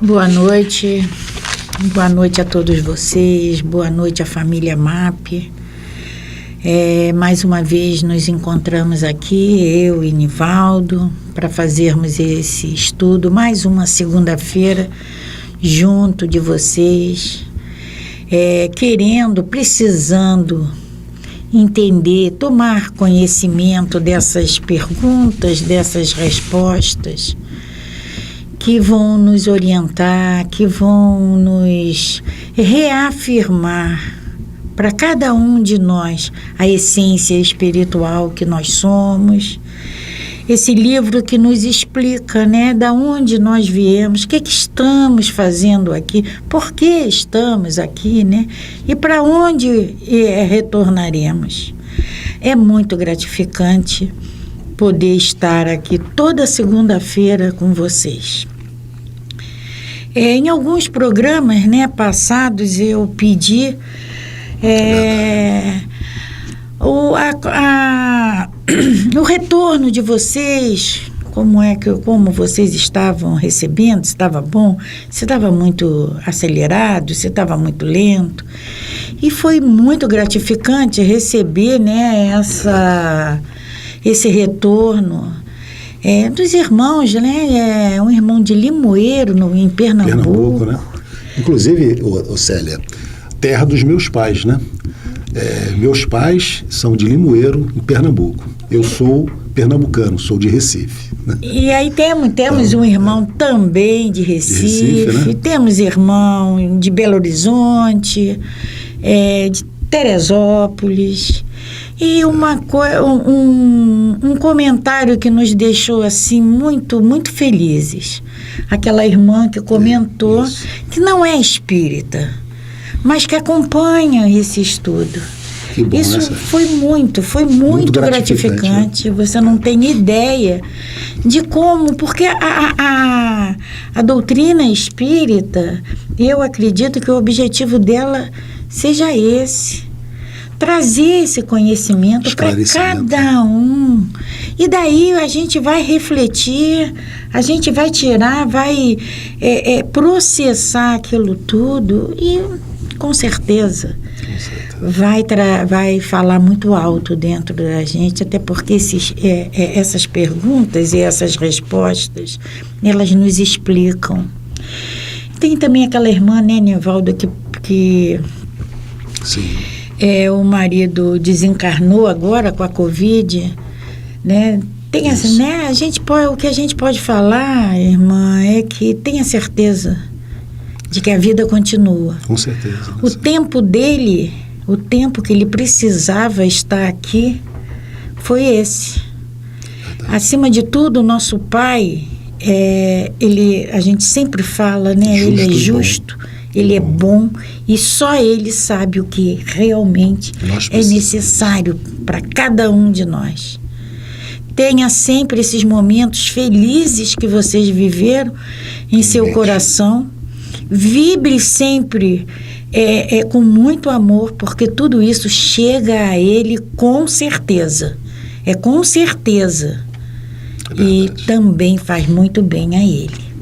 Boa noite a todos vocês, boa noite à família MAP. Mais uma vez nos encontramos aqui, eu e Nivaldo, para fazermos esse estudo, mais uma segunda-feira, junto de vocês, precisando entender, tomar conhecimento dessas perguntas, dessas respostas, que vão nos orientar, que vão nos reafirmar para cada um de nós a essência espiritual que nós somos. Esse livro que nos explica, da onde nós viemos, o que estamos fazendo aqui, por que estamos aqui, e para onde retornaremos. É muito gratificante poder estar aqui toda segunda-feira com vocês. Em alguns programas passados eu pedi o retorno de vocês, como vocês estavam recebendo, se estava bom, se estava muito acelerado, se estava muito lento. E foi muito gratificante receber esse retorno dos irmãos, um irmão de Limoeiro, em Pernambuco. Inclusive, Célia, terra dos meus pais, meus pais são de Limoeiro, em Pernambuco. Eu sou pernambucano, sou de Recife. E aí temos um irmão também de Recife, temos irmão de Belo Horizonte, de Teresópolis. E um comentário que nos deixou assim muito, muito felizes. Aquela irmã que comentou que não é espírita, mas que acompanha esse estudo. Bom, isso foi muito gratificante. Você não tem ideia de como, porque a doutrina espírita, eu acredito que o objetivo dela seja esse. Trazer esse conhecimento para cada um. E daí a gente vai refletir, a gente vai tirar, vai processar aquilo tudo e, com certeza, vai falar muito alto dentro da gente, até porque essas perguntas e essas respostas, elas nos explicam. Tem também aquela irmã, Nivaldo, que Sim. O marido desencarnou agora com a Covid, Tem o que a gente pode falar, irmã, é que tenha certeza de que a vida continua. Com certeza. O tempo dele, o tempo que ele precisava estar aqui, foi esse. Verdade. Acima de tudo, o nosso pai, a gente sempre fala, ele é justo. Ele é bom e só ele sabe o que realmente é necessário para cada um de nós. Tenha sempre esses momentos felizes que vocês viveram em seu coração. Vibre sempre com muito amor, porque tudo isso chega a ele com certeza. É com certeza. E também faz muito bem a ele.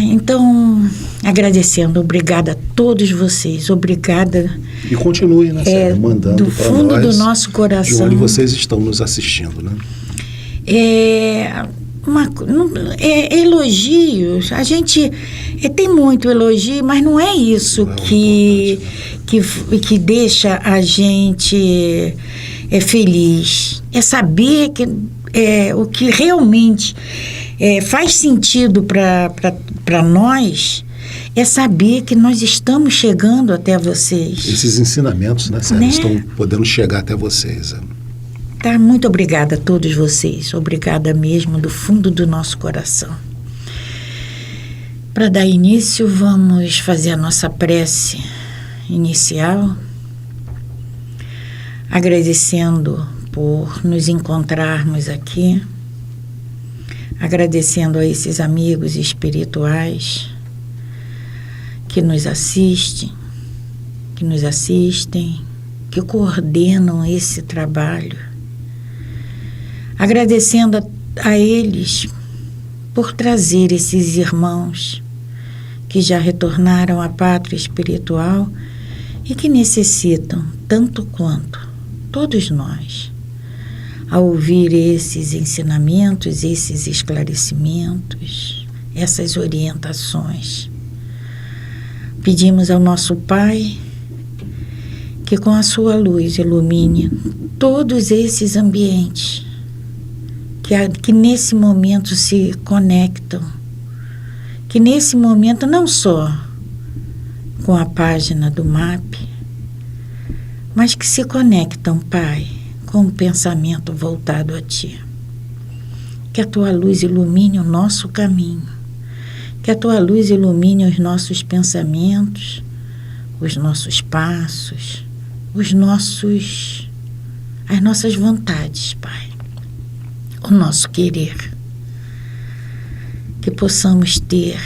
Então, agradecendo, obrigada a todos vocês, obrigada. E continue, mandando do fundo do nosso coração. De onde vocês estão nos assistindo, Elogios, a gente tem muito elogio, mas não é isso que deixa a gente feliz. É saber que o que realmente faz sentido para nós é saber que nós estamos chegando até vocês. Esses ensinamentos, estão podendo chegar até vocês. Muito obrigada a todos vocês. Obrigada mesmo do fundo do nosso coração. Para dar início, vamos fazer a nossa prece inicial, agradecendo por nos encontrarmos aqui, agradecendo a esses amigos espirituais que nos assistem, que coordenam esse trabalho, agradecendo a eles por trazer esses irmãos que já retornaram à pátria espiritual e que necessitam, tanto quanto todos nós, a ouvir esses ensinamentos, esses esclarecimentos, essas orientações. Pedimos ao nosso Pai que com a sua luz ilumine todos esses ambientes que nesse momento se conectam, que nesse momento não só com a página do MAP, mas que se conectam, Pai, com o pensamento voltado a Ti. Que a Tua luz ilumine o nosso caminho, que a Tua luz ilumine os nossos pensamentos, os nossos passos, as nossas vontades, Pai, o nosso querer. Que possamos ter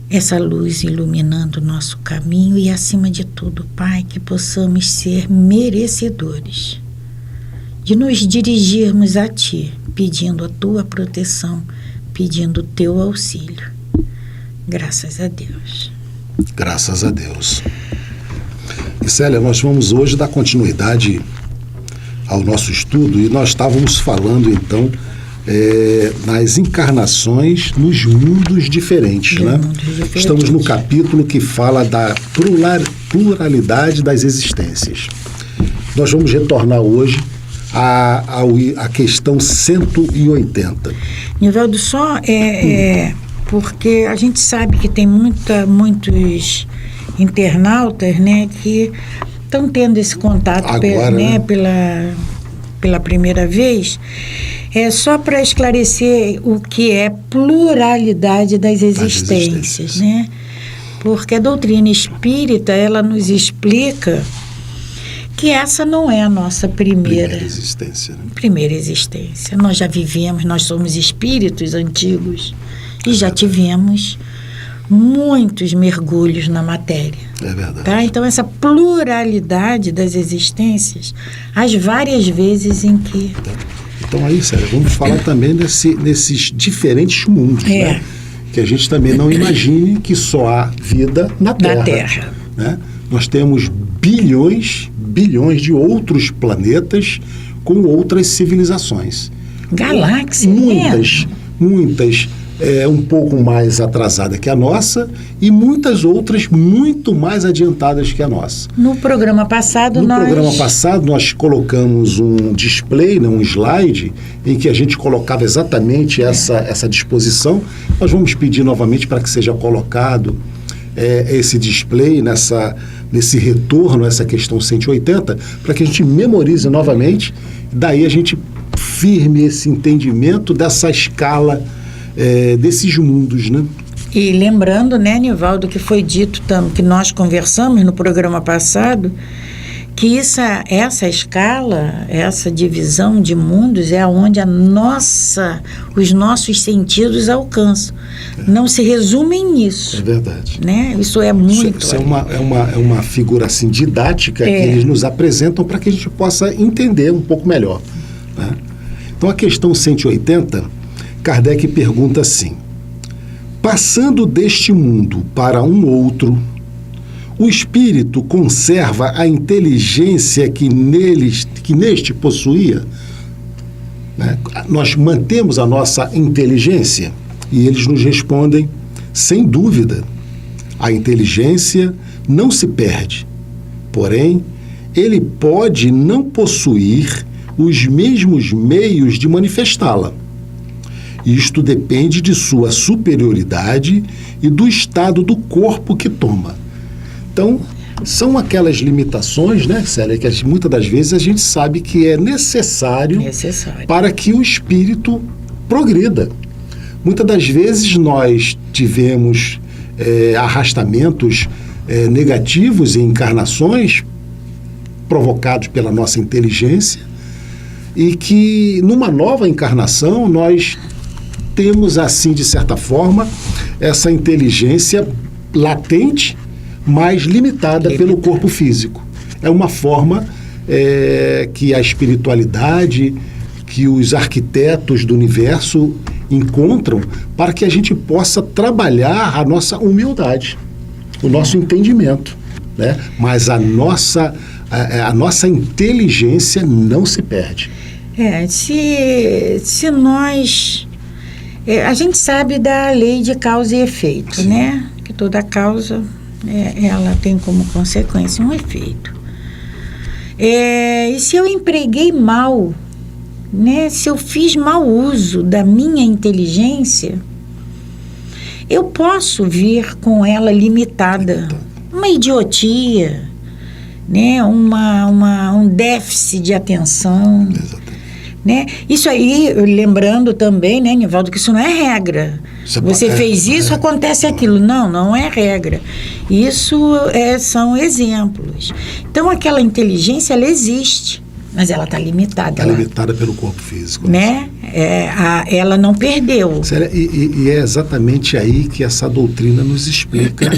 essa luz iluminando o nosso caminho e, acima de tudo, Pai, que possamos ser merecedores de nos dirigirmos a Ti, pedindo a Tua proteção, pedindo o Teu auxílio. Graças a Deus. Graças a Deus. E Célia, nós vamos hoje dar continuidade ao nosso estudo e nós estávamos falando, então, nas encarnações nos mundos diferentes, né? Estamos no capítulo que fala da pluralidade das existências. Nós vamos retornar hoje à questão 180. Nivaldo, só porque a gente sabe que tem muitos internautas, né, que estão tendo esse contato agora, né? pela primeira vez. É só para esclarecer o que é pluralidade das existências, né? Porque a doutrina espírita, ela nos explica que essa não é a nossa primeira existência, né? Primeira existência. Nós já vivemos, nós somos espíritos antigos e já tivemos muitos mergulhos na matéria. É verdade. Tá? Então, essa pluralidade das existências, as várias vezes em que... Então aí, Célia, vamos falar também nesses diferentes mundos, né? Que a gente também não imagine que só há vida na Terra. Né? Nós temos bilhões de outros planetas com outras civilizações. Galáxias. Muitas um pouco mais atrasada que a nossa e muitas outras muito mais adiantadas que a nossa. No programa passado nós colocamos um display, né, um slide, em que a gente colocava exatamente essa disposição. Nós vamos pedir novamente para que seja colocado esse display nesse retorno, essa questão 180, para que a gente memorize novamente, daí a gente firme esse entendimento dessa escala desses mundos, né? E lembrando, né, Nivaldo, que foi dito, que nós conversamos no programa passado, que essa escala, essa divisão de mundos é onde os nossos sentidos alcançam. Não se resumem nisso. É verdade. Né? Isso é muito... Isso é uma figura assim, didática que eles nos apresentam para que a gente possa entender um pouco melhor. Né? Então, a questão 180... Kardec pergunta assim: passando deste mundo para um outro, o espírito conserva a inteligência que neste possuía? Né? Nós mantemos a nossa inteligência? E eles nos respondem: sem dúvida, a inteligência não se perde, porém, ele pode não possuir os mesmos meios de manifestá-la. Isto depende de sua superioridade e do estado do corpo que toma. Então, são aquelas limitações, né, Célia, que muitas das vezes a gente sabe que é necessário para que o espírito progrida. Muitas das vezes nós tivemos arrastamentos negativos em encarnações provocados pela nossa inteligência e que numa nova encarnação nós temos, assim, de certa forma, essa inteligência latente, mas limitada pelo corpo físico. É uma forma que a espiritualidade, que os arquitetos do universo encontram para que a gente possa trabalhar a nossa humildade, o nosso entendimento, né? Mas a nossa inteligência não se perde. Se nós... a gente sabe da lei de causa e efeito, sim, né? Que toda causa, ela tem como consequência um efeito. E se eu empreguei mal, né? Se eu fiz mau uso da minha inteligência, eu posso vir com ela limitada. Uma idiotia, né? Um déficit de atenção. Exatamente. Né? Isso aí, lembrando também, né, Nivaldo, que isso não é regra. Você fez isso, acontece aquilo. Não é regra. Isso são exemplos. Então, aquela inteligência, ela existe, mas ela está limitada. Está limitada pelo corpo físico. Né? Ela não perdeu. E é exatamente aí que essa doutrina nos explica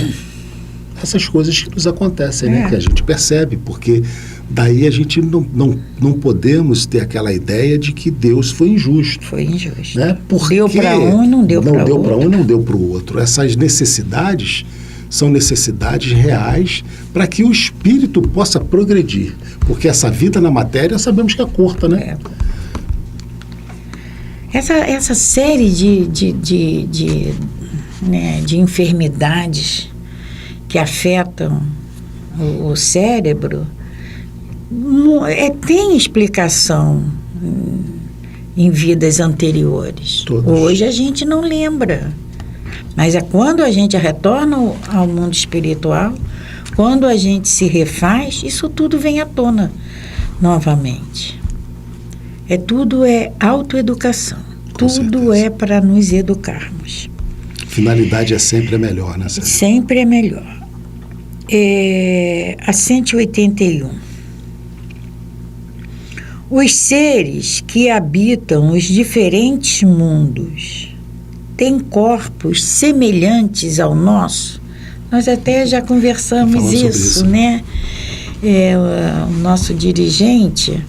essas coisas que nos acontecem, né? Que a gente percebe, porque daí a gente não podemos ter aquela ideia de que Deus foi injusto. Foi injusto. Né? Porque deu para um e não deu para o outro. Não deu para um e não deu para o outro. Essas necessidades são necessidades reais para que o espírito possa progredir. Porque essa vida na matéria sabemos que é curta, né? Essa série de enfermidades que afetam o cérebro tem explicação em vidas anteriores. Todos. Hoje a gente não lembra, mas quando a gente retorna ao mundo espiritual, quando a gente se refaz, isso tudo vem à tona novamente. Tudo é autoeducação. Tudo é para nos educarmos. Finalidade é sempre a melhor, né? Sempre é melhor. A 181. Os seres que habitam os diferentes mundos têm corpos semelhantes ao nosso. Nós até já conversamos isso, né? O nosso dirigente,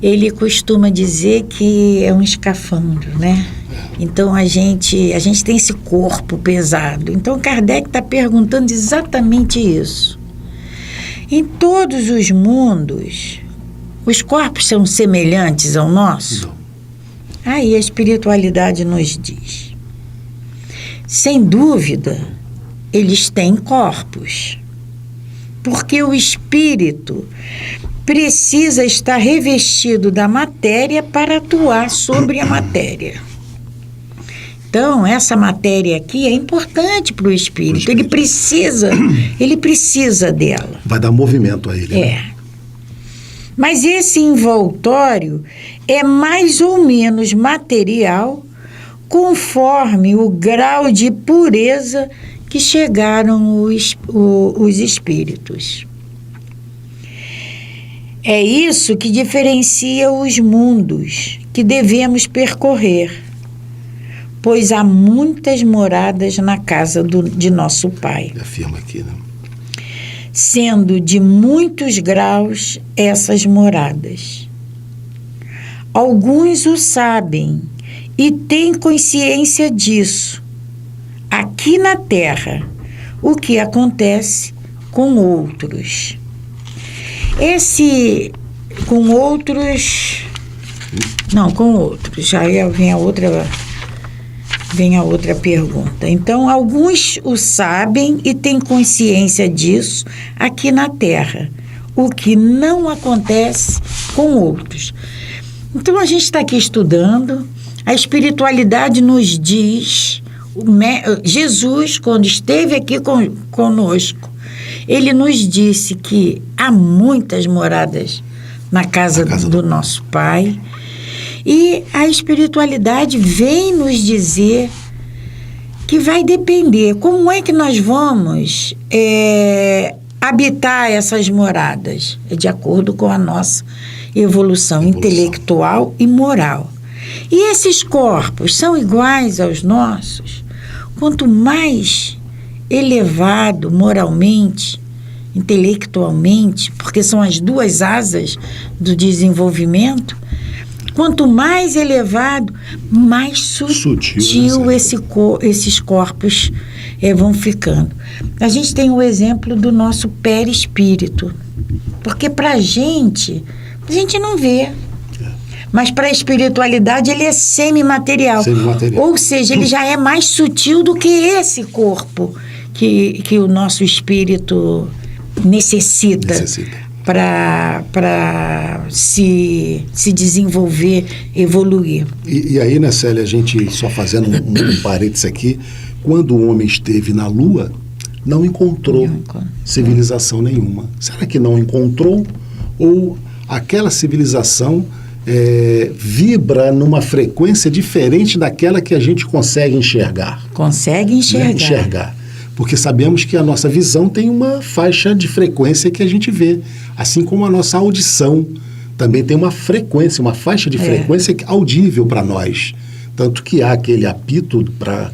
ele costuma dizer que é um escafandro, né? Então, a gente tem esse corpo pesado. Então, Kardec está perguntando exatamente isso. Em todos os mundos, os corpos são semelhantes ao nosso? Não. Aí a espiritualidade nos diz. Sem dúvida, eles têm corpos. Porque o espírito precisa estar revestido da matéria para atuar sobre a matéria. Então, essa matéria aqui é importante para o espírito. Ele precisa dela. Vai dar movimento a ele. Né? Mas esse envoltório é mais ou menos material conforme o grau de pureza que chegaram os espíritos. É isso que diferencia os mundos que devemos percorrer, pois há muitas moradas na casa de nosso Pai. Afirma aqui, né? Sendo de muitos graus essas moradas. Alguns o sabem e têm consciência disso, aqui na Terra, o que acontece com outros. Com outros, já vem a outra pergunta. Então, alguns o sabem e têm consciência disso aqui na Terra, o que não acontece com outros. Então, a gente está aqui estudando, a espiritualidade nos diz, Jesus, quando esteve aqui conosco, ele nos disse que há muitas moradas na casa do nosso Pai. E a espiritualidade vem nos dizer que vai depender. Como é que nós vamos habitar essas moradas? É de acordo com a nossa evolução intelectual e moral. E esses corpos são iguais aos nossos? Quanto mais elevado moralmente, intelectualmente, porque são as duas asas do desenvolvimento, Quanto mais elevado, mais sutil esses corpos vão ficando. A gente tem o exemplo do nosso perispírito, porque para a gente não vê. Mas para a espiritualidade ele é semimaterial. Ou seja, ele já é mais sutil do que esse corpo que o nosso espírito necessita. Para se desenvolver, evoluir. E aí, né, Célia, a gente só fazendo um parênteses aqui, quando o homem esteve na Lua, não encontrou civilização nenhuma. Será que não encontrou? Ou aquela civilização vibra numa frequência diferente daquela que a gente consegue enxergar? Consegue enxergar. Porque sabemos que a nossa visão tem uma faixa de frequência que a gente vê, assim como a nossa audição também tem uma frequência, uma faixa de frequência audível para nós. Tanto que há aquele apito para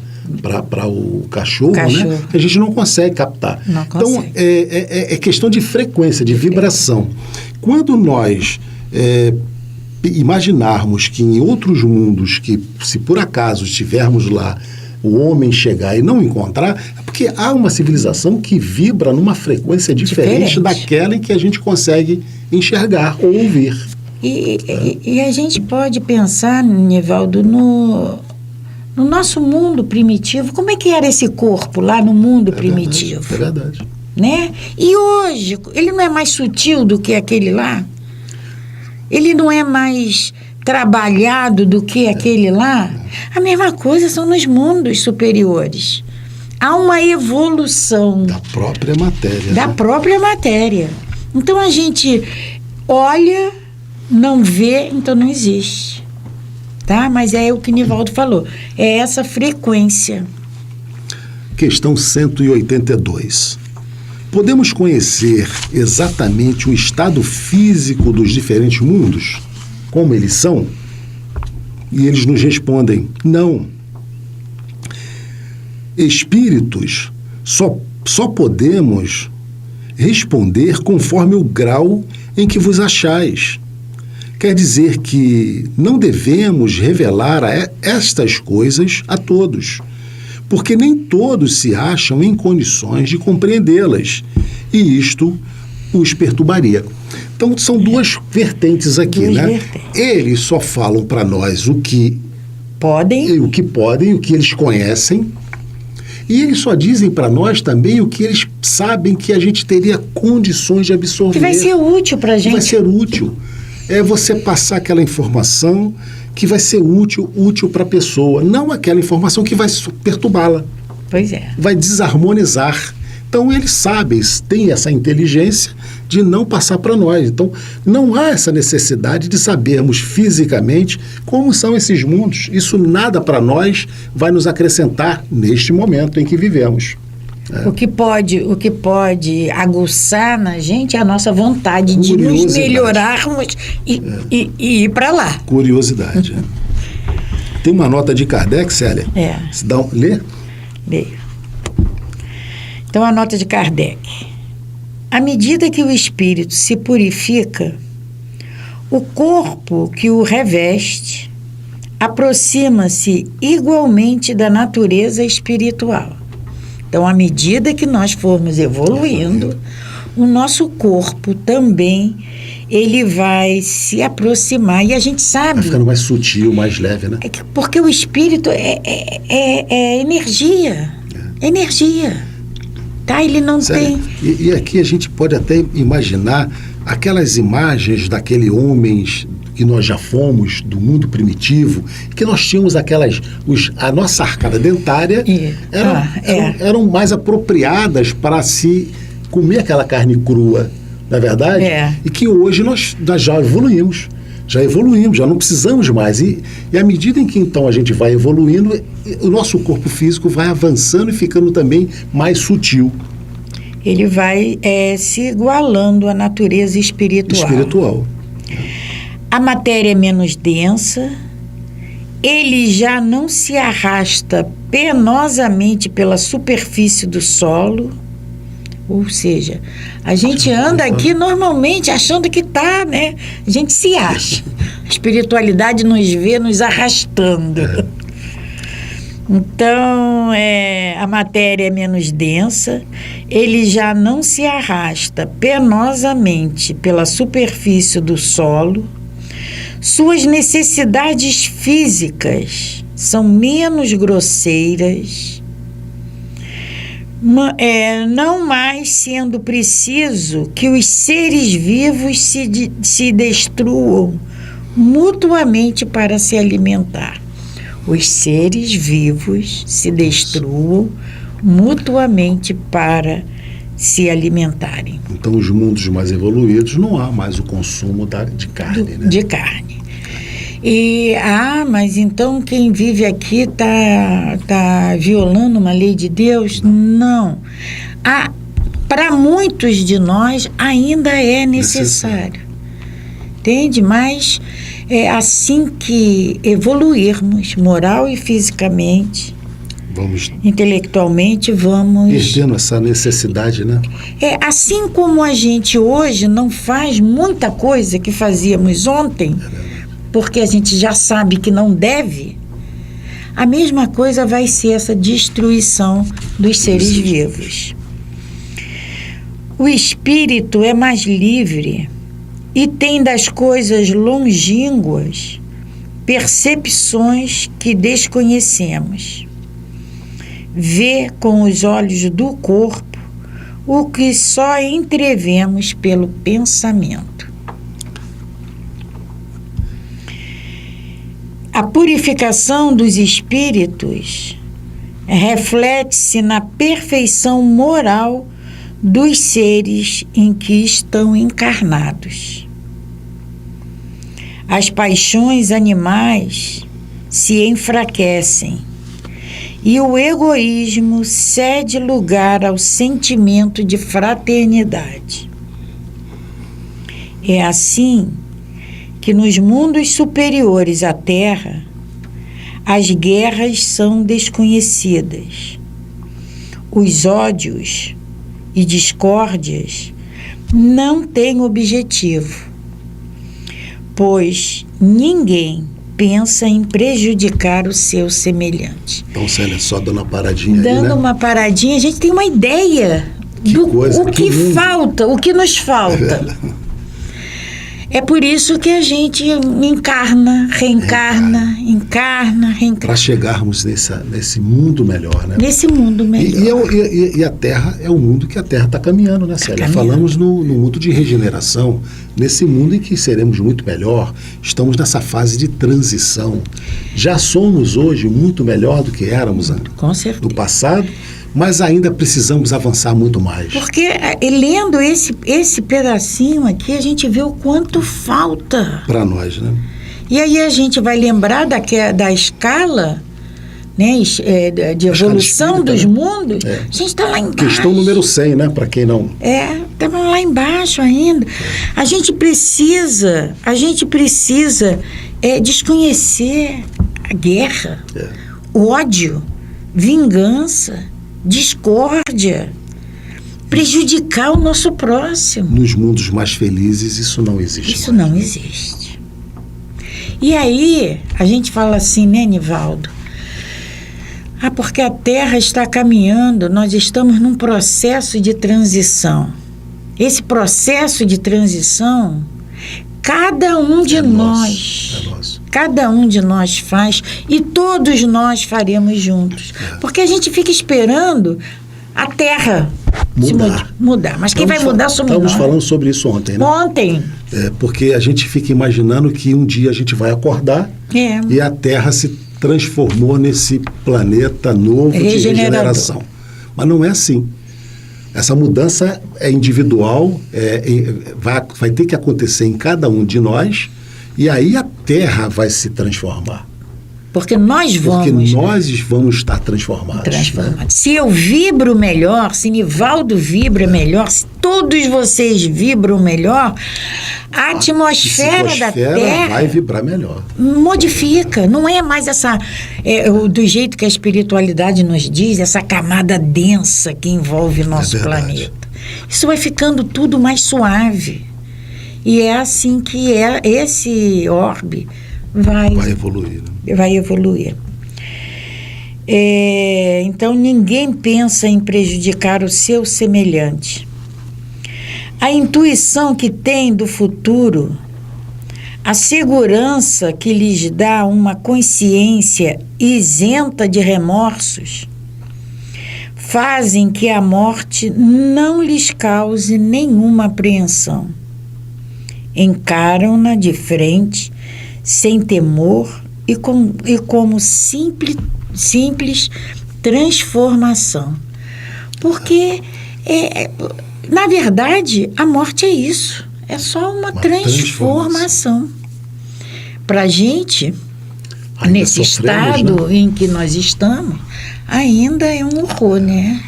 o cachorro, né, que a gente não consegue captar. Então, é questão de frequência, de vibração. Quando nós imaginarmos que em outros mundos, que se por acaso estivermos lá, o homem chegar e não encontrar, é porque há uma civilização que vibra numa frequência diferente daquela em que a gente consegue enxergar ou ouvir. E a gente pode pensar, Nivaldo, no nosso mundo primitivo, como é que era esse corpo lá no mundo primitivo? É verdade. Né? E hoje, ele não é mais sutil do que aquele lá? Ele não é mais trabalhado do que aquele lá? A mesma coisa são nos mundos superiores. Há uma evolução da própria matéria. Da própria matéria. Então a gente olha, não vê, então não existe. Tá? Mas é o que Nivaldo falou. É essa frequência. Questão 182. Podemos conhecer exatamente o estado físico dos diferentes mundos? Como eles são? E eles nos respondem, não. Espíritos só podemos responder conforme o grau em que vos achais. Quer dizer que não devemos revelar estas coisas a todos, porque nem todos se acham em condições de compreendê-las, e isto os perturbaria. Então, são duas vertentes aqui, né? Eles só falam para nós o que podem, o que eles conhecem, e eles só dizem para nós também o que eles sabem que a gente teria condições de absorver. Que vai ser útil para a gente. Vai ser útil. É você passar aquela informação que vai ser útil para a pessoa, não aquela informação que vai perturbá-la. Pois é. Vai desarmonizar. Então, eles sabem, têm essa inteligência de não passar para nós. Então, não há essa necessidade de sabermos fisicamente como são esses mundos. Isso nada para nós vai nos acrescentar neste momento em que vivemos. O que pode aguçar na gente é a nossa vontade de nos melhorarmos e ir para lá. Curiosidade. Tem uma nota de Kardec, Célia? Lê? Leio. Então, a nota de Kardec. À medida que o espírito se purifica, o corpo que o reveste aproxima-se igualmente da natureza espiritual. Então, à medida que nós formos evoluindo, o nosso corpo também, ele vai se aproximar. E a gente sabe... Vai ficando mais sutil, mais leve, né? Porque o espírito é energia. É energia. Tá? Ele não tem... E aqui a gente pode até imaginar aquelas imagens daquele homens que nós já fomos, do mundo primitivo, que nós tínhamos a nossa arcada dentária eram mais apropriadas para se comer aquela carne crua, não é verdade? E que hoje nós já evoluímos, já não precisamos mais. E à medida em que então a gente vai evoluindo, o nosso corpo físico vai avançando e ficando também mais sutil. Ele vai se igualando à natureza espiritual. A matéria é menos densa, ele já não se arrasta penosamente pela superfície do solo, ou seja, a gente anda aqui normalmente achando que está, né? A gente se acha. A espiritualidade nos vê nos arrastando. Então, a matéria é menos densa, ele já não se arrasta penosamente pela superfície do solo, suas necessidades físicas são menos grosseiras, não mais sendo preciso que os seres vivos se destruam mutuamente para se alimentar. Os seres vivos se destruam mutuamente para se alimentarem. Então, os mundos mais evoluídos não há mais o consumo de carne, né? De carne. Mas então quem vive aqui tá violando uma lei de Deus? Não. Para muitos de nós ainda é necessário. Entende? Mas assim que evoluirmos moral e fisicamente, intelectualmente, vamos perdendo essa necessidade, né? Assim como a gente hoje não faz muita coisa que fazíamos ontem, porque a gente já sabe que não deve, a mesma coisa vai ser essa destruição dos seres vivos. O espírito é mais livre e tem das coisas longínquas percepções que desconhecemos. Vê com os olhos do corpo o que só entrevemos pelo pensamento. A purificação dos espíritos reflete-se na perfeição moral dos seres em que estão encarnados. As paixões animais se enfraquecem e o egoísmo cede lugar ao sentimento de fraternidade. É assim que nos mundos superiores à Terra, as guerras são desconhecidas. Os ódios e discórdias não têm objetivo, pois ninguém pensa em prejudicar o seu semelhante. Então, Célia, só dando uma paradinha dando aí, né? uma paradinha, a gente tem uma ideia o que falta, o que nos falta. É por isso que a gente reencarna. Para chegarmos nesse mundo melhor, né? Nesse mundo melhor. E a Terra é o mundo que a Terra está caminhando, né, Célia? Falamos no mundo de regeneração, nesse mundo em que seremos muito melhor, estamos nessa fase de transição. Já somos hoje muito melhor do que éramos no passado, mas ainda precisamos avançar muito mais. Porque lendo esse pedacinho aqui, a gente vê o quanto falta. Para nós, né? E aí a gente vai lembrar da escala, né, de evolução dos mundos. A gente está lá embaixo. Questão número 100, né? Para quem não... Estamos lá embaixo ainda. A gente precisa desconhecer a guerra, ódio, vingança, discórdia, prejudicar o nosso próximo. Nos mundos mais felizes isso não existe. Isso não existe. E aí a gente fala assim, né, Nivaldo? Porque a Terra está caminhando, nós estamos num processo de transição. Esse processo de transição, cada um de nós faz e todos nós faremos juntos. Porque a gente fica esperando a Terra mudar. Mas quem vai mudar somos nós. Estamos falando sobre isso ontem, né? Ontem. Porque a gente fica imaginando que um dia a gente vai acordar e a Terra se transformou nesse planeta novo de regeneração. Mas não é assim. Essa mudança é individual, vai ter que acontecer em cada um de nós, e aí a Terra vai se transformar. Porque nós vamos estar transformados. Né? Se eu vibro melhor, se Nivaldo vibra melhor, se todos vocês vibram melhor, a atmosfera da Terra vai vibrar melhor. Modifica. Não é mais do jeito que a espiritualidade nos diz, essa camada densa que envolve nosso planeta. Isso vai ficando tudo mais suave. E é assim que esse orbe vai evoluir. Né? Vai evoluir. Então, ninguém pensa em prejudicar o seu semelhante. A intuição que tem do futuro, a segurança que lhes dá uma consciência isenta de remorsos, fazem que a morte não lhes cause nenhuma apreensão. Encaram-na de frente, sem temor e como simples transformação. Porque, na verdade, a morte é isso. É só uma transformação. Para a gente, nesse estado, né, em que nós estamos, ainda é um horror, né?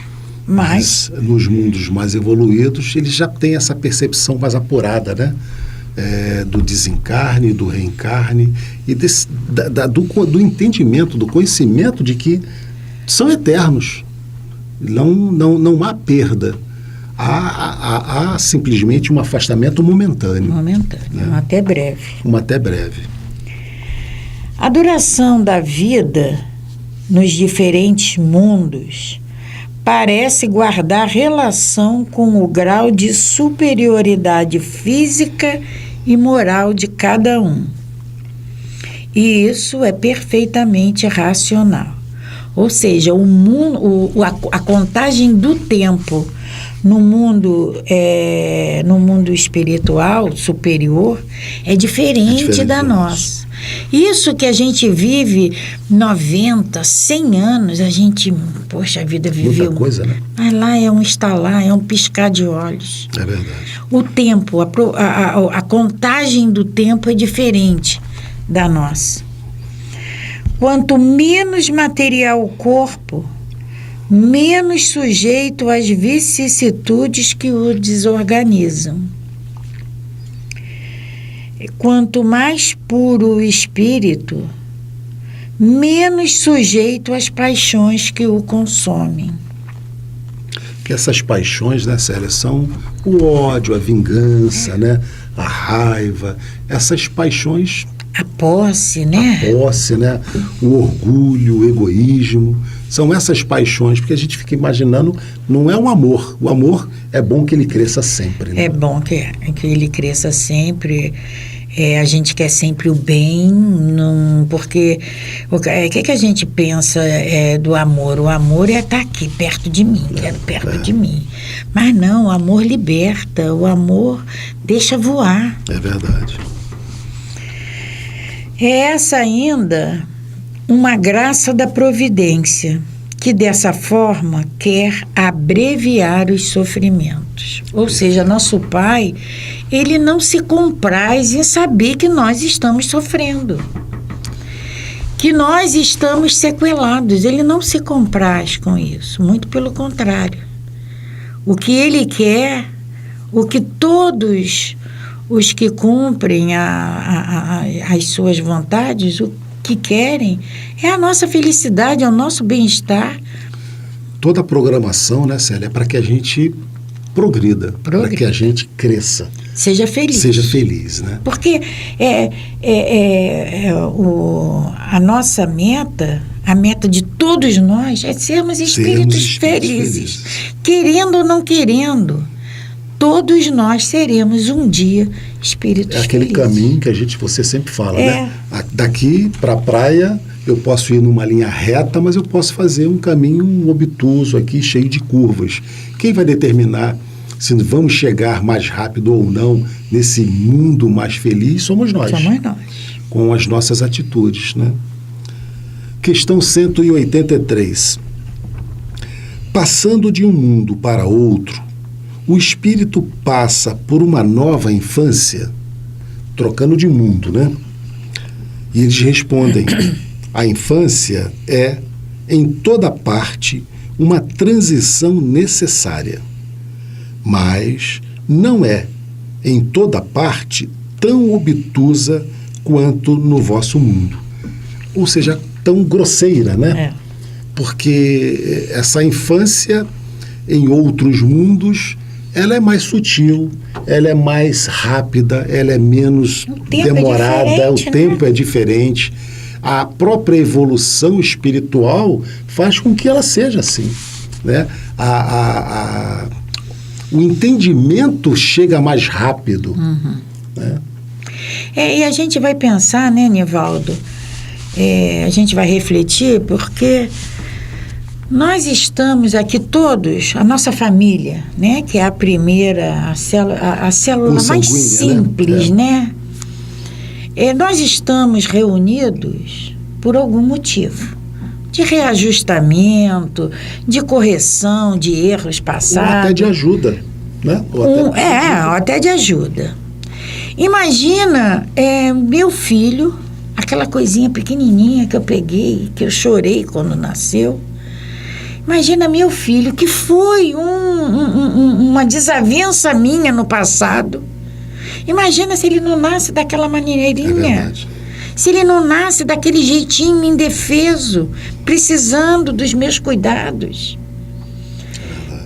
Mas nos mundos mais evoluídos, eles já têm essa percepção mais apurada, né? Do desencarne, do reencarne e do entendimento, do conhecimento de que são eternos. Não há perda. Há simplesmente um afastamento momentâneo. Né? Até breve. Até breve. A duração da vida nos diferentes mundos parece guardar relação com o grau de superioridade física e moral de cada um. E isso é perfeitamente racional. Ou seja, a contagem do tempo no mundo espiritual superior é diferente da nossa. Isso que a gente vive 90, 100 anos, a gente, poxa, a vida viveu. Muita coisa, né? Mas lá é um estalar, é um piscar de olhos. É verdade. O tempo, a contagem do tempo é diferente da nossa. Quanto menos material o corpo, menos sujeito às vicissitudes que o desorganizam. Quanto mais puro o espírito, menos sujeito às paixões que o consomem. Que essas paixões, né, Célia, são o ódio, a vingança, né, a raiva, essas paixões... A posse, né? O orgulho, o egoísmo, são essas paixões, porque a gente fica imaginando, não é um amor. O amor é bom que ele cresça sempre. Né? É bom que ele cresça sempre. A gente quer sempre o bem, porque o que a gente pensa do amor? O amor é estar aqui, perto de mim, perto de mim. Mas não, o amor liberta, o amor deixa voar. É verdade. É essa ainda uma graça da providência, que dessa forma quer abreviar os sofrimentos. Ou seja, nosso Pai, ele não se compraz em saber que nós estamos sofrendo, que nós estamos sequelados. Ele não se compraz com isso, muito pelo contrário. O que ele quer, o que todos os que cumprem as suas vontades, o que querem, é a nossa felicidade, é o nosso bem-estar. Toda a programação, né, Célia, é para que a gente progrida, para que a gente cresça. Seja feliz. Seja feliz, né? Porque a nossa meta, a meta de todos nós, é sermos espíritos felizes. Querendo ou não querendo. Todos nós seremos um dia espíritos felizes. É aquele caminho que você sempre fala, né? Daqui para a praia, eu posso ir numa linha reta, mas eu posso fazer um caminho obtuso aqui, cheio de curvas. Quem vai determinar se vamos chegar mais rápido ou não nesse mundo mais feliz somos nós. Somos nós. Com as nossas atitudes, né? Questão 183. Passando de um mundo para outro, o espírito passa por uma nova infância, trocando de mundo, né? E eles respondem: a infância é, em toda parte, uma transição necessária, mas não é, em toda parte, tão obtusa quanto no vosso mundo. Ou seja, tão grosseira, né? Porque essa infância, em outros mundos, ela é mais sutil, ela é mais rápida, ela é menos demorada, o tempo é diferente. A própria evolução espiritual faz com que ela seja assim, né? O entendimento chega mais rápido. Né? E a gente vai pensar, né, Nivaldo? A gente vai refletir, porque nós estamos aqui todos, a nossa família, né, que é a primeira, a célula mais simples, né? Nós estamos reunidos por algum motivo. De reajustamento, de correção de erros passados. Ou até de ajuda, né? Até de ajuda. Imagina meu filho, aquela coisinha pequenininha que eu peguei, que eu chorei quando nasceu. Imagina meu filho, que foi uma desavença minha no passado. Imagina se ele não nasce daquela maneirinha. Se ele não nasce daquele jeitinho indefeso, precisando dos meus cuidados.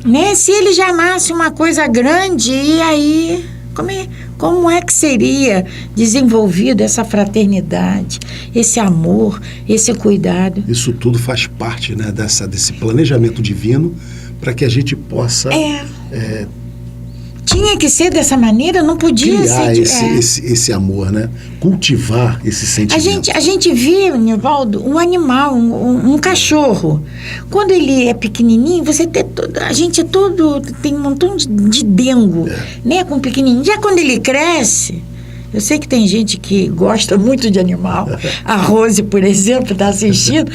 Né? Se ele já nasce uma coisa grande, e aí, como é que seria desenvolvido essa fraternidade, esse amor, esse cuidado? Isso tudo faz parte, né, desse planejamento divino para que a gente possa... Tinha que ser dessa maneira, não podia criar esse amor, né? Cultivar esse sentimento. A gente vê, Nivaldo, um animal, um cachorro. Quando ele é pequenininho, a gente tem um montão de dengo, né? Com pequenininho. Já quando ele cresce... Eu sei que tem gente que gosta muito de animal. A Rose, por exemplo, está assistindo,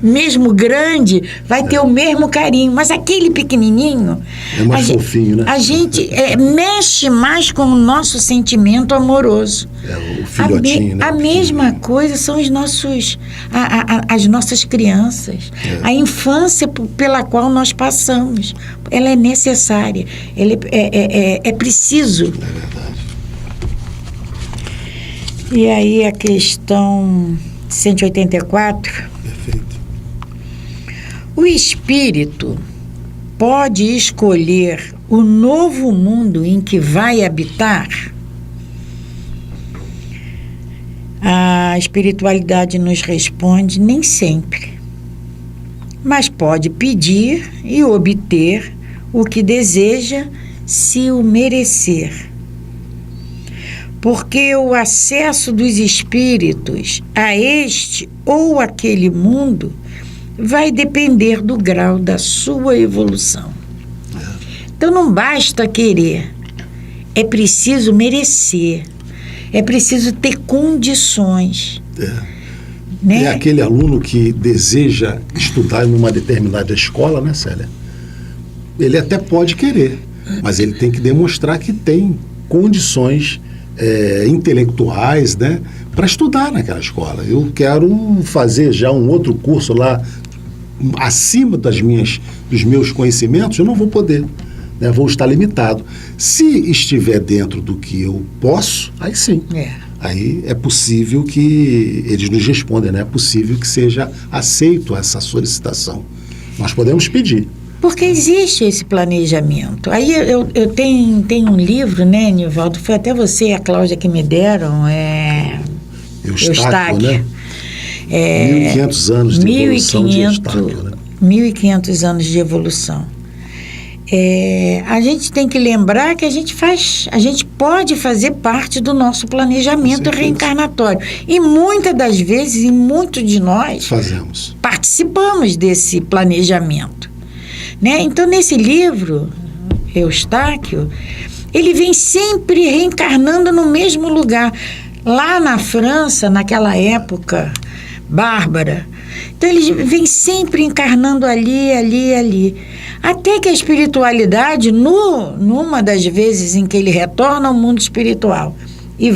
mesmo grande, vai ter o mesmo carinho. Mas aquele pequenininho... É mais fofinho, né? A gente mexe mais com o nosso sentimento amoroso. O filhotinho, né? A mesma coisa são as nossas crianças. A infância pela qual nós passamos. Ela é necessária. Ela é preciso. É verdade. E aí a questão 184. Perfeito. O espírito pode escolher o novo mundo em que vai habitar? A espiritualidade nos responde: nem sempre. Mas pode pedir e obter o que deseja, se o merecer. Porque o acesso dos espíritos a este ou aquele mundo vai depender do grau da sua evolução. Então não basta querer, é preciso merecer, é preciso ter condições. Né? É aquele aluno que deseja estudar em uma determinada escola, né, Célia? Ele até pode querer, mas ele tem que demonstrar que tem condições intelectuais, né, para estudar naquela escola. Eu quero fazer já um outro curso lá acima dos meus conhecimentos, eu não vou poder, né, vou estar limitado. Se estiver dentro do que eu posso, aí sim. Aí é possível que eles nos respondam, né? É possível que seja aceito essa solicitação. Nós podemos pedir. Porque existe esse planejamento. Aí eu tenho um livro, né, Nivaldo? Foi até você e a Cláudia que me deram. Eustáquio, né? 1.500 anos de evolução de Eustáquio, né? 1.500 anos de evolução. A gente tem que lembrar que a gente pode fazer parte do nosso planejamento reencarnatório. E muitas das vezes, e muitos de nós participamos desse planejamento. Né? Então, nesse livro, Eustáquio, ele vem sempre reencarnando no mesmo lugar. Lá na França, naquela época bárbara. Então, ele vem sempre encarnando ali. Até que a espiritualidade, numa das vezes em que ele retorna ao mundo espiritual e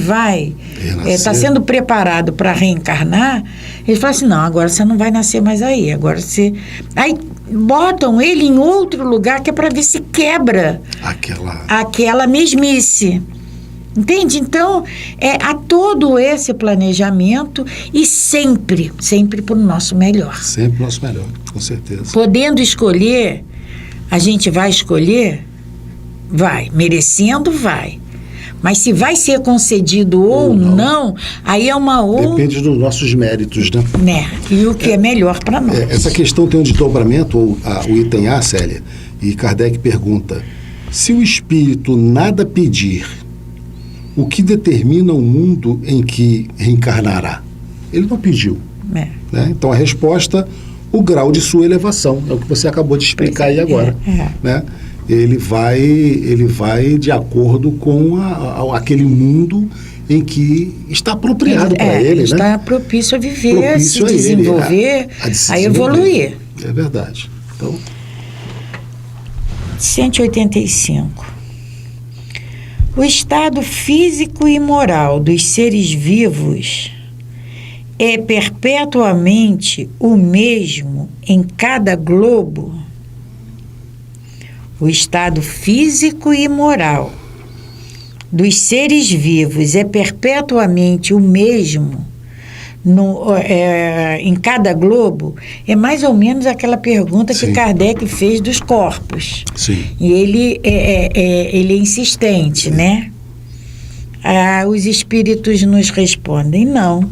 está sendo preparado para reencarnar, ele fala assim: não, agora você não vai nascer mais aí. Agora você... Aí botam ele em outro lugar que é para ver se quebra aquela mesmice. Entende? Então, há todo esse planejamento e sempre para o nosso melhor. Sempre o nosso melhor, com certeza. Podendo escolher, a gente vai escolher Vai. Merecendo, vai. Mas se vai ser concedido ou não, aí é uma outra... Depende dos nossos méritos, né? E o que é melhor para nós. Essa questão tem um desdobramento, o item A, Célia, e Kardec pergunta: se o espírito nada pedir, o que determina o mundo em que reencarnará? Ele não pediu. Né? Então, a resposta, o grau de sua elevação, é o que você acabou de explicar aí agora. Né? Ele vai de acordo com aquele mundo em que está apropriado para ele. Está, né? Propício a viver, propício a se desenvolver, a evoluir. É verdade. Então... 185. O estado físico e moral dos seres vivos é perpetuamente o mesmo em cada globo. O estado físico e moral dos seres vivos é perpetuamente o mesmo em cada globo. É mais ou menos aquela pergunta que Kardec fez dos corpos. Sim. E ele é insistente, né? Os espíritos nos respondem: não.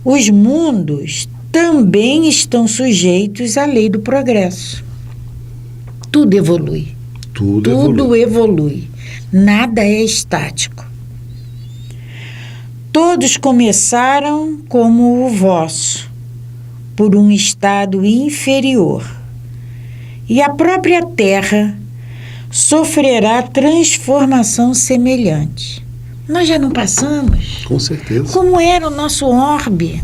Os mundos também estão sujeitos à lei do progresso. Tudo evolui. Tudo evolui. Nada é estático. Todos começaram como o vosso, por um estado inferior. E a própria Terra sofrerá transformação semelhante. Nós já não passamos? Com certeza. Como era o nosso orbe?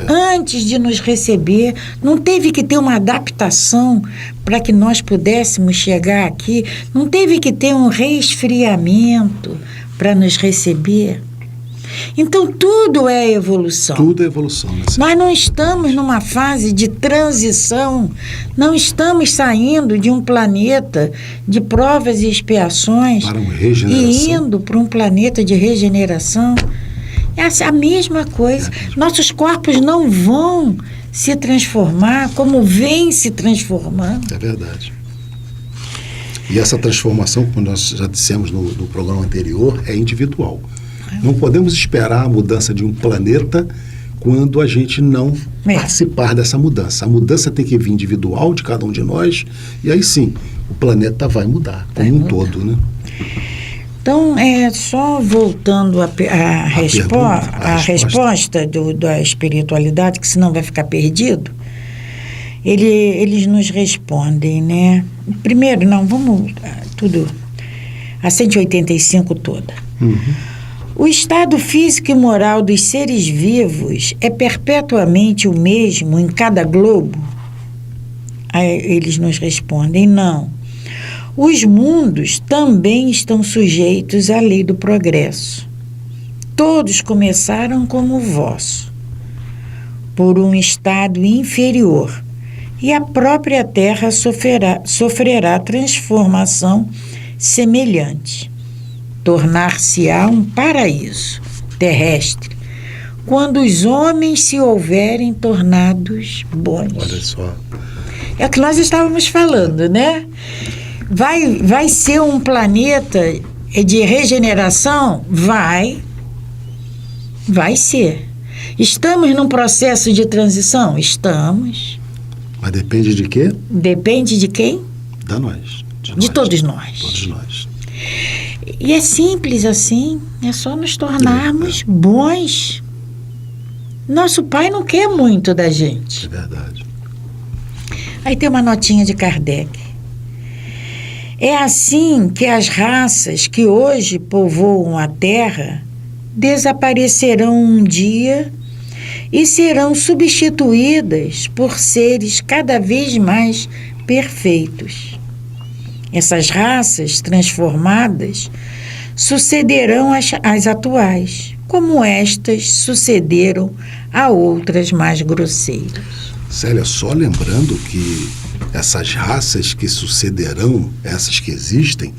Antes de nos receber, não teve que ter uma adaptação para que nós pudéssemos chegar aqui? Não teve que ter um resfriamento para nos receber? Então, tudo é evolução. Tudo é evolução. Né? Nós não estamos numa fase de transição, não estamos saindo de um planeta de provas e expiações para uma regeneração. E indo para um planeta de regeneração. É a mesma coisa. Nossos corpos não vão se transformar como vêm se transformando. É verdade. E essa transformação, como nós já dissemos no programa anterior, é individual. Não podemos esperar a mudança de um planeta quando a gente não participar dessa mudança. A mudança tem que vir individual de cada um de nós, e aí sim, o planeta vai mudar como um todo, né? Então, só voltando à resposta da espiritualidade, que senão vai ficar perdido, eles nos respondem, né? Primeiro, vamos tudo, a 185 toda. O estado físico e moral dos seres vivos é perpetuamente o mesmo em cada globo? Aí eles nos respondem: não. Os mundos também estão sujeitos à lei do progresso. Todos começaram como o vosso, por um estado inferior, e a própria Terra sofrerá transformação semelhante. Tornar-se-á um paraíso terrestre, quando os homens se houverem tornados bons. Olha só. É o que nós estávamos falando, né? Vai ser um planeta de regeneração? Vai ser. Estamos num processo de transição? Estamos. Mas depende de quê? Depende de quem? Da nós. De todos nós. Todos nós. E é simples assim, é só nos tornarmos bons. Nosso Pai não quer muito da gente. É verdade. Aí tem uma notinha de Kardec. É assim que as raças que hoje povoam a Terra desaparecerão um dia e serão substituídas por seres cada vez mais perfeitos. Essas raças transformadas sucederão às atuais, como estas sucederam a outras mais grosseiras. Célia, só lembrando que essas raças que sucederão, essas que existem,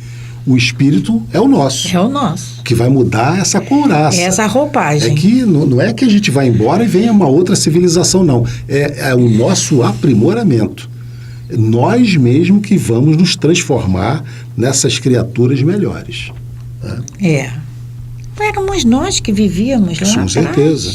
o espírito é o nosso. É o nosso. Que vai mudar essa couraça. Essa roupagem. É que não é que a gente vai embora e venha uma outra civilização, não. É o nosso aprimoramento. nós mesmos que vamos nos transformar nessas criaturas melhores. Né? Éramos nós que vivíamos lá. Com certeza.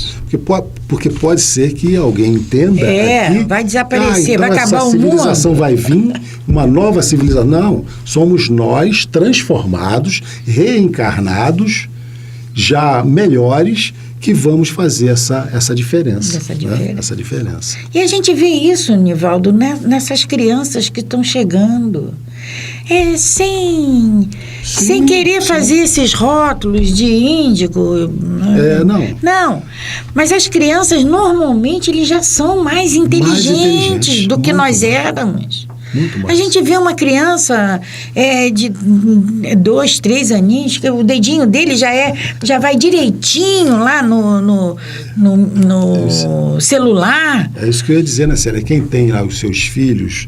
Porque pode ser que alguém entenda. Aqui, vai desaparecer, então vai acabar o mundo. A civilização vai vir, uma nova civilização. Não, somos nós transformados, reencarnados, já melhores, que vamos fazer essa diferença. Essa diferença. E a gente vê isso, Nivaldo, nessas crianças que estão chegando. Sem querer fazer esses rótulos de índigo. Não. Mas as crianças, normalmente, eles já são mais inteligentes do que nós éramos. Muito mais. A gente vê uma criança de 2, 3 aninhos, que o dedinho dele já vai direitinho lá no celular. É isso que eu ia dizer, né, Célia? Quem tem lá os seus filhos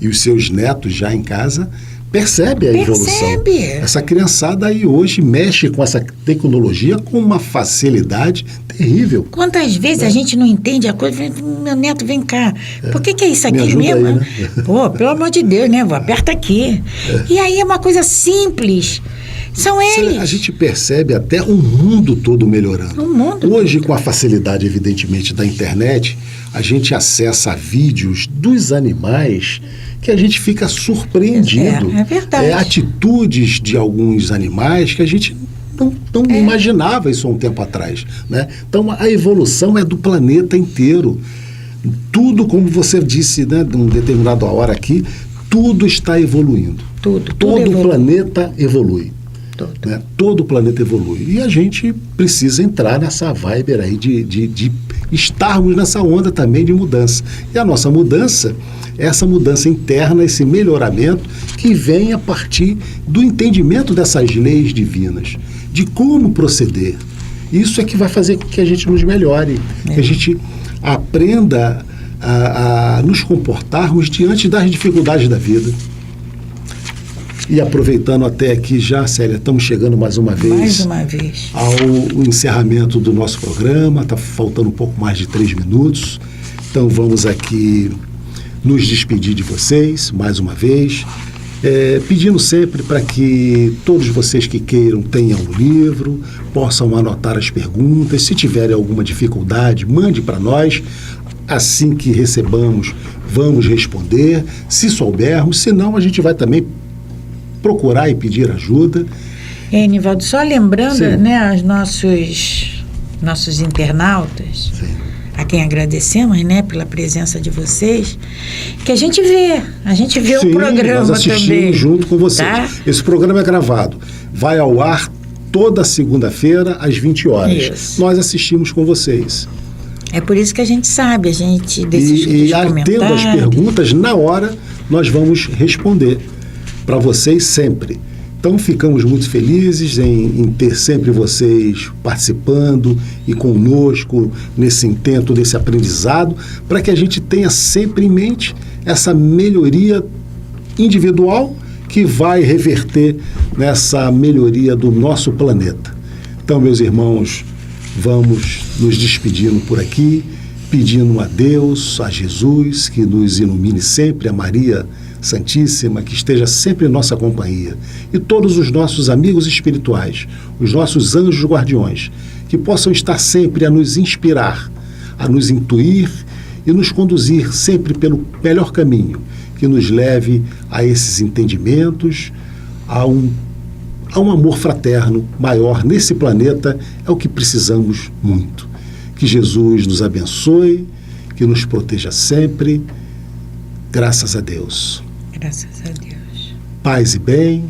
e os seus netos já em casa, percebe a evolução. Essa criançada aí hoje mexe com essa tecnologia com uma facilidade terrível. Quantas vezes a gente não entende a coisa? Meu neto, vem cá. Por que é isso aqui mesmo? Aí, né? Pô, pelo amor de Deus, né? Aperta aqui. E aí é uma coisa simples. São eles. A gente percebe até o mundo todo melhorando. Hoje, com a facilidade, evidentemente, da internet, a gente acessa vídeos dos animais que a gente fica surpreendido. É verdade. Atitudes de alguns animais que a gente não imaginava isso há um tempo atrás. Né? Então, a evolução é do planeta inteiro. Tudo, como você disse, né, num determinada hora aqui, tudo está evoluindo. Todo o planeta evolui. Né? Todo o planeta evolui. E a gente precisa entrar nessa vibe aí de estarmos nessa onda também de mudança. E a nossa mudança, essa mudança interna, esse melhoramento que vem a partir do entendimento dessas leis divinas, de como proceder. Isso é que vai fazer com que a gente nos melhore, que a gente aprenda a nos comportarmos diante das dificuldades da vida. E aproveitando até aqui já, Célia, estamos chegando mais uma vez ao encerramento do nosso programa. Está faltando um pouco mais de 3 minutos. Então vamos aqui nos despedir de vocês mais uma vez, pedindo sempre para que todos vocês que queiram tenham um livro, possam anotar as perguntas. Se tiverem alguma dificuldade, mande para nós. Assim que recebamos, vamos responder, se soubermos. Se não, a gente vai também procurar e pedir ajuda. Nivaldo, só lembrando, né, aos nossos internautas, a quem agradecemos, né, pela presença de vocês, que a gente vê o programa. Nós assistimos também junto com vocês. Tá? Esse programa é gravado, vai ao ar toda segunda-feira às 20 horas. Isso. Nós assistimos com vocês. É por isso que a gente sabe, a gente decide e atendo as perguntas, na hora nós vamos responder para vocês sempre. Então ficamos muito felizes em ter sempre vocês participando e conosco nesse intento, desse aprendizado, para que a gente tenha sempre em mente essa melhoria individual que vai reverter nessa melhoria do nosso planeta. Então, meus irmãos, vamos nos despedindo por aqui, pedindo a Deus, a Jesus, que nos ilumine sempre, a Maria Santíssima, que esteja sempre em nossa companhia, e todos os nossos amigos espirituais, os nossos anjos guardiões, que possam estar sempre a nos inspirar, a nos intuir e nos conduzir sempre pelo melhor caminho, que nos leve a esses entendimentos, a um amor fraterno maior nesse planeta. É o que precisamos muito. Que Jesus nos abençoe, que nos proteja sempre. Graças a Deus. Graças a Deus. Paz e bem,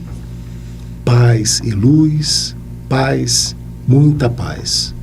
paz e luz, paz, muita paz.